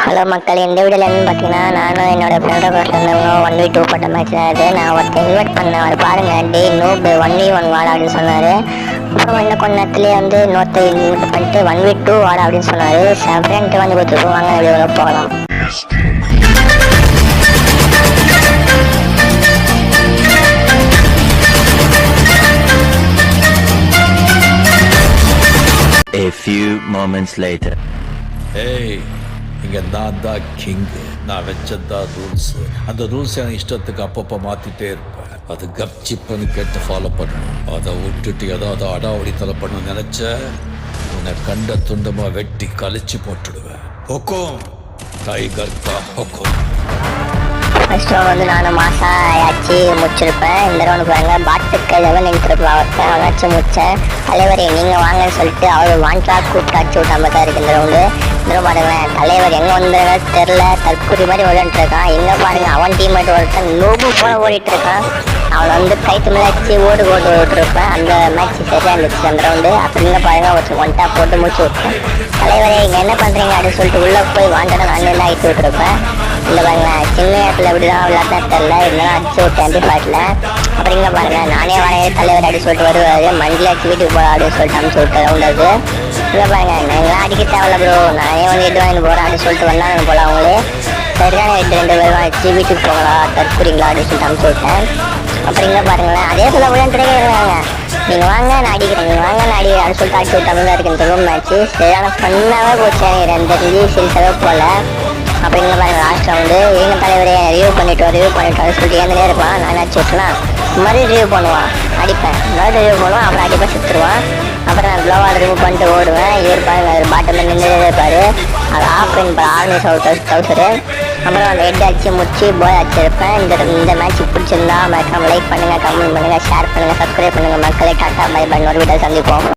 Hello மக்கள், இந்த வீடியோவில் பார்த்தீங்கன்னா நானும் என்னோட ஃப்ரெண்டோட சேர்ந்தவங்க 1v2 போட்ட மேட்ச் தான் இது. நான் ஒருத்தர் இன்வைட் பண்ணேன், அவர் பாருங்கள் டே நோப் 1v1 வாடா அப்படின்னு சொன்னார். அப்புறம் இன்னும் கொஞ்ச நேரத்துலேயே இன்னொருத்தர் இன்வைட் பண்ணிட்டு 1v2 வாடா அப்படின்னு சொன்னார். செவரன்ட்டு கொடுத்துருக்கோம், வாங்க வீடியோவில் போகலாம். A few moments later. ஏய், இங்கே நான் தான் கிங்கு. நான் வச்சதான் ரூல்ஸ். அந்த ரூல்ஸ் எனக்கு இஷ்டத்துக்கு அப்பப்போ மாற்றிட்டே இருப்பேன். அது கப்சிப்புன்னு கேட்டு ஃபாலோ பண்ணணும். அதை விட்டுட்டு ஏதாவது அடாவடித்தலை பண்ண நினச்ச உன்னை கண்ட துண்டமாக வெட்டி கழிச்சு போட்டுடுவேன். ஹொக்கோம் டைகர் கா ஹொக்கோம். ஃபர்ஸ்ட் ரவுண்ட் நானும் மாதம் ஆயாச்சு முடிச்சிருப்பேன். இந்த ரவுண்டு பாருங்கள், பாட்டுக்கு எவன் நின்றுருப்பா ஒருத்தன், அவனாச்சு முடித்தேன். தலைவரே நீங்கள் வாங்கன்னு சொல்லிட்டு அவர் வாண்டா கூப்பிட்டாச்சு விட்டாம தான் இருக்குது இந்த ரவுண்டு. இன்னும் பாருங்களேன், தலைவர் எங்கே வந்துருங்க தெரில, தற்கொலை மாதிரி விளையாண்டுட்டு இருக்கான். எங்கே பாருங்கள், அவன் டீம்மேட் ஒருத்தன் நோபு போல ஓடிட்டு இருக்கான். அவனை கைத்து மேட்ச்சு ஓடு ஓட்டுருப்பேன். அந்த மேட்ச் சரியாக இருந்துச்சு அந்த ரவுண்டு. அப்படி இங்கே பாருங்கள், ஒருத்தர் ஒன்ட்டா போட்டு முடிச்சு விட்டேன். தலைவரே இங்கே என்ன பண்ணுறீங்க அப்படின்னு சொல்லிட்டு உள்ளே போய் வாண்டடா நான் ஆகிட்டு விட்டுருப்பேன். இல்லை பாருங்களேன், சின்ன இடத்துல எப்படி தான் விளையாட்னா தெரில, இருந்தாலும் அடிச்சு விட்டேன் எம்பி பாட்டில். அப்புறம் இங்கே பாருங்கள், நானே வரேன் தலைவர் அப்படின்னு சொல்லிட்டு வருவார். மண்டியில் அடிச்சு வீட்டுக்கு போகலாம் அப்படின்னு சொல்லிட்டு அனுப்பிச்சு விட்டு ரவுண்டு அது. இல்லை பாருங்கள், நாங்களாம் அடிக்க தேவையில்ல ப்ரோ, நானே எட்டு வாங்கி போகிறேன் அப்படின்னு சொல்லிட்டு வந்தாங்க போல அவங்களே. சரியான 2 பேரும் அடிச்சு வீட்டுக்கு போகலாம் தற்கூறீங்களா அப்படின்னு சொல்லிட்டு அனுப்பிச்சு விட்டேன். அப்புறம் இங்கே பாருங்களேன், அதே போல் விளையாண்டுட்டே இருக்காங்க. நீங்கள் வாங்க நான் அடிக்கிறேன், நீங்கள் வாங்க நான் அடிக்கிறேன் அப்படின்னு சொல்லிட்டு அடிச்சு விட்டாங்க தான் இருக்குது இந்த ரூம் மேட்ச்சு. சரியான ஃபன்னாகவே போச்சு, எனக்கு 2 சீரியஸாகவே போகல. அப்புறம் இங்கே பாருங்கள், லாஸ்ட் ரவுண்டு எங்கள் தலைவரே ரிவ்யூ பண்ணிவிட்டோம் சொல்லிட்டு ஏந்திலே இருப்பான். நான் அடிச்சு விட்டுலாம் மறுபடியும் ரிவ்யூ பண்ணுவான், அடிப்பேன், மறுபடியும் ரிவ்யூ பண்ணுவான், அப்புறம் அடிப்பாக சுற்றுருவான். அப்புறம் நான் க்ளோவால் ரிமூவ் பண்ணிட்டு ஓடுவேன். இவர் பாருங்க பாட்டில் நின்று இருப்பார், அது ஆஃப் பண்ணி ஆர்மி டவுசரு. அப்புறம் அந்த ஹெட் அடிச்சு முடிச்சு போய் அடிச்சிருப்பேன். இந்த மேட்ச் பிடிச்சிருந்தா மறக்காம லைக் பண்ணுங்கள், கமெண்ட் பண்ணுங்கள், ஷேர் பண்ணுங்கள், சப்ஸ்கிரைப் பண்ணுங்கள் மக்களே. டாட்டா பை பை, ஒரு வீட்டை சந்திப்போம்.